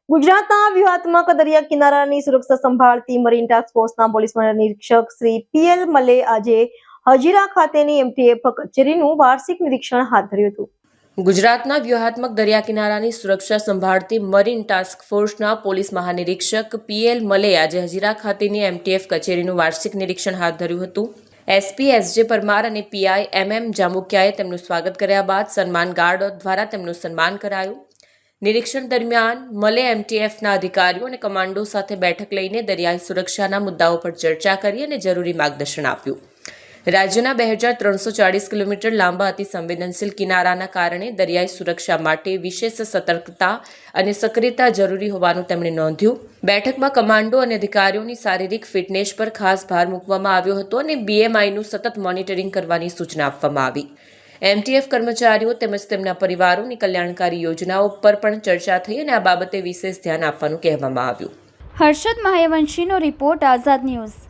ગુજરાતના વ્યૂહાત્મક દરિયા કિનારાની સુરક્ષા સંભાળતી મરીન ટાસ્ક ફોર્સના પોલીસ નિરીક્ષક શ્રી પીએલ મલે આજે હજીરા ખાતેની એમટીએફ કચેરીનું વાર્ષિક નિરીક્ષણ હાથ ધર્યું હતું. ગુજરાતના વ્યૂહાત્મક દરિયા કિનારાની સુરક્ષા સંભાળતી મરીન ટાસ્ક ફોર્સના પોલીસ મહાનિરીક્ષક પીએલ મલે આજે હજીરા ખાતેની એમટીએફ કચેરીનું વાર્ષિક નિરીક્ષણ હાથ ધર્યું હતું. એસપી એસજે પરમાર અને પીઆઈ એમએમ જામુકિયાએ તેમનું સ્વાગત કર્યા બાદ સન્માન ગાર્ડ દ્વારા તેમનું સન્માન કરાયું. નિરીક્ષણ દરમિયાન મલે એમટીએફના અધિકારીઓ અને કમાન્ડો સાથે બેઠક લઈને દરિયાઈ સુરક્ષાના મુદ્દાઓ પર ચર્ચા કરી અને જરૂરી માર્ગદર્શન આપ્યું. રાજ્યના 2340 કિલોમીટર લાંબા અતિ સંવેદનશીલ કિનારાના કારણે દરિયાઈ સુરક્ષા માટે વિશેષ સતર્કતા અને સક્રિયતા જરૂરી હોવાનું તેમણે નોંધ્યું. બેઠકમાં કમાન્ડો અને અધિકારીઓની શારીરિક ફિટનેસ પર ખાસ ભાર મૂકવામાં આવ્યો હતો અને બીએમઆઈનું સતત મોનિટરિંગ કરવાની સૂચના આપવામાં આવી. એમટીએફ કર્મચારીઓ તેમજ તેમના પરિવારોની કલ્યાણકારી યોજનાઓ પર પણ ચર્ચા થઈ અને આ બાબતે વિશેષ ધ્યાન આપવાનું કહેવામાં આવ્યું. હર્ષદ મહાયવંશીનો રિપોર્ટ, આઝાદ ન્યૂઝ.